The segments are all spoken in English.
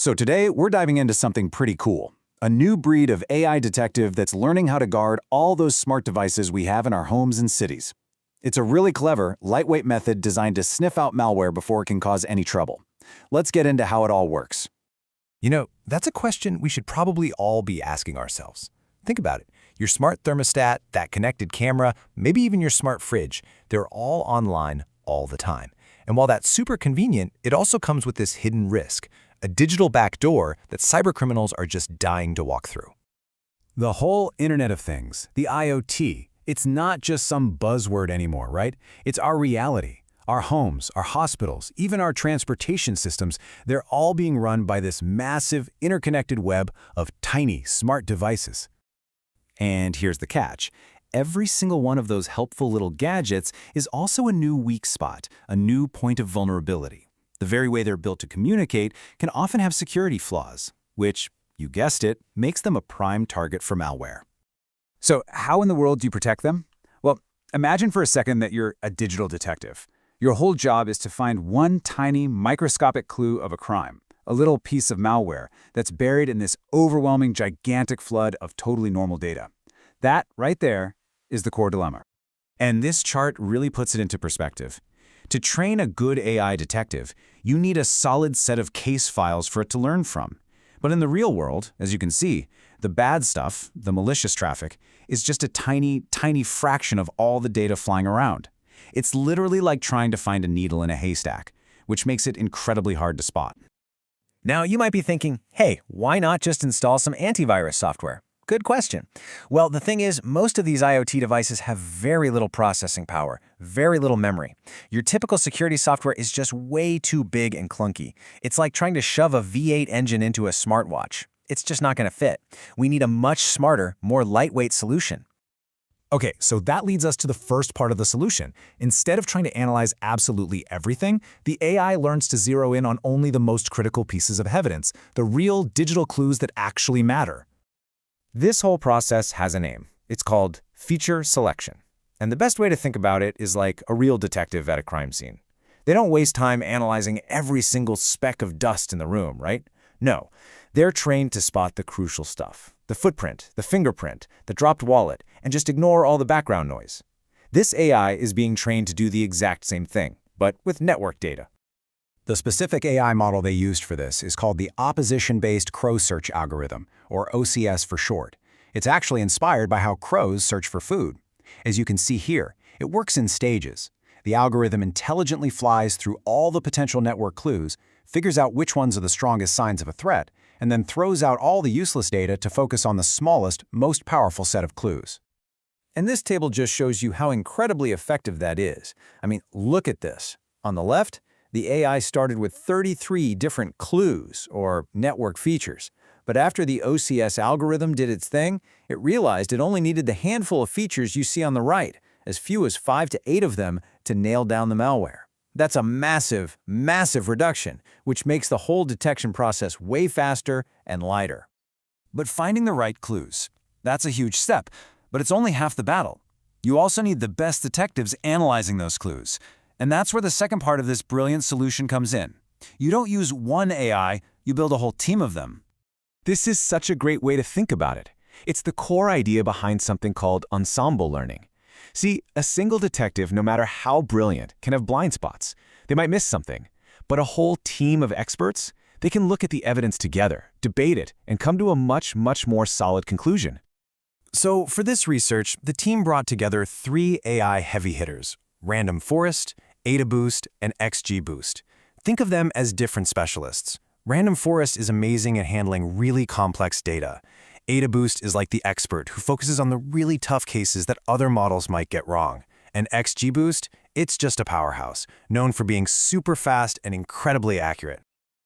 So today, we're diving into something pretty cool. A new breed of AI detective that's learning how to guard all those smart devices we have in our homes and cities. It's a really clever, lightweight method designed to sniff out malware before it can cause any trouble. Let's get into how it all works. That's a question we should probably all be asking ourselves. Think about it. Your smart thermostat, that connected camera, maybe even your smart fridge, they're all online all the time. And while that's super convenient, it also comes with this hidden risk, a digital backdoor that cybercriminals are just dying to walk through. The whole Internet of Things, the IoT, it's not just some buzzword anymore, right? It's our reality. Our homes, our hospitals, even our transportation systems, they're all being run by this massive, interconnected web of tiny, smart devices. And here's the catch. Every single one of those helpful little gadgets is also a new weak spot, a new point of vulnerability. The very way they're built to communicate can often have security flaws, which, you guessed it, makes them a prime target for malware. So how in the world do you protect them? Well, imagine for a second that you're a digital detective. Your whole job is to find one tiny, microscopic clue of a crime, a little piece of malware that's buried in this overwhelming, gigantic flood of totally normal data. That, right there, is the core dilemma. And this chart really puts it into perspective. To train a good AI detective, you need a solid set of case files for it to learn from. But in the real world, as you can see, the bad stuff, the malicious traffic, is just a tiny, tiny fraction of all the data flying around. It's literally like trying to find a needle in a haystack, which makes it incredibly hard to spot. Now, you might be thinking, hey, why not just install some antivirus software? Good question. Well, the thing is, most of these IoT devices have very little processing power, very little memory. Your typical security software is just way too big and clunky. It's like trying to shove a V8 engine into a smartwatch. It's just not going to fit. We need a much smarter, more lightweight solution. Okay, so that leads us to the first part of the solution. Instead of trying to analyze absolutely everything, the AI learns to zero in on only the most critical pieces of evidence, the real digital clues that actually matter. This whole process has a name. It's called feature selection. And the best way to think about it is like a real detective at a crime scene. They don't waste time analyzing every single speck of dust in the room, right? No, they're trained to spot the crucial stuff. The footprint, the fingerprint, the dropped wallet, and just ignore all the background noise. This AI is being trained to do the exact same thing, but with network data. The specific AI model they used for this is called the Opposition-Based Crow Search Algorithm, or OCS for short. It's actually inspired by how crows search for food. As you can see here, it works in stages. The algorithm intelligently flies through all the potential network clues, figures out which ones are the strongest signs of a threat, and then throws out all the useless data to focus on the smallest, most powerful set of clues. And this table just shows you how incredibly effective that is. I mean, look at this. On the left, the AI started with 33 different clues, or network features. But after the OCS algorithm did its thing, it realized it only needed the handful of features you see on the right, as few as 5 to 8 of them, to nail down the malware. That's a massive, massive reduction, which makes the whole detection process way faster and lighter. But finding the right clues, that's a huge step, but it's only half the battle. You also need the best detectives analyzing those clues. And that's where the second part of this brilliant solution comes in. You don't use one AI, you build a whole team of them. This is such a great way to think about it. It's the core idea behind something called ensemble learning. See, a single detective, no matter how brilliant, can have blind spots. They might miss something. But a whole team of experts, they can look at the evidence together, debate it, and come to a much, much more solid conclusion. So for this research, the team brought together 3 AI heavy hitters: Random Forest, AdaBoost, and XGBoost. Think of them as different specialists. Random Forest is amazing at handling really complex data. AdaBoost is like the expert who focuses on the really tough cases that other models might get wrong. And XGBoost, it's just a powerhouse, known for being super fast and incredibly accurate.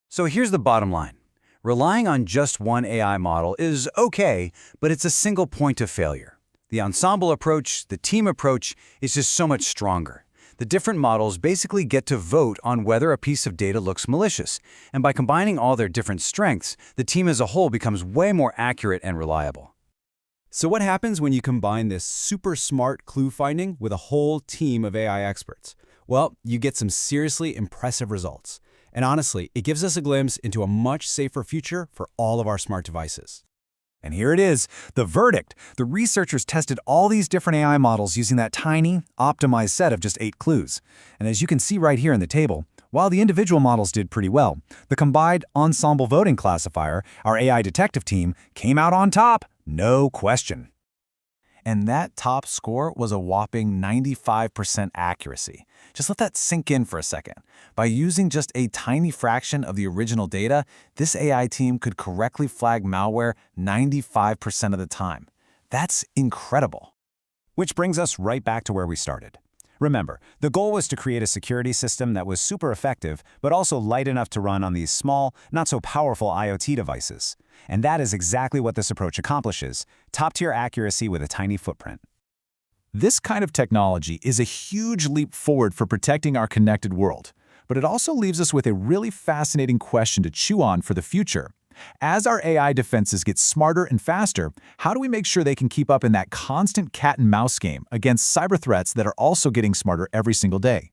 So here's the bottom line. Relying on just one AI model is okay, but it's a single point of failure. The ensemble approach, the team approach, is just so much stronger. The different models basically get to vote on whether a piece of data looks malicious, and by combining all their different strengths, the team as a whole becomes way more accurate and reliable. So what happens when you combine this super smart clue finding with a whole team of AI experts? Well, you get some seriously impressive results. And honestly, it gives us a glimpse into a much safer future for all of our smart devices. And here it is, the verdict. The researchers tested all these different AI models using that tiny, optimized set of just 8 clues. And as you can see right here in the table, while the individual models did pretty well, the combined ensemble voting classifier, our AI detective team, came out on top, no question. And that top score was a whopping 95% accuracy. Just let that sink in for a second. By using just a tiny fraction of the original data, this AI team could correctly flag malware 95% of the time. That's incredible. Which brings us right back to where we started. Remember, the goal was to create a security system that was super effective, but also light enough to run on these small, not so powerful IoT devices. And that is exactly what this approach accomplishes, top-tier accuracy with a tiny footprint. This kind of technology is a huge leap forward for protecting our connected world, but it also leaves us with a really fascinating question to chew on for the future. As our AI defenses get smarter and faster, how do we make sure they can keep up in that constant cat-and-mouse game against cyber threats that are also getting smarter every single day?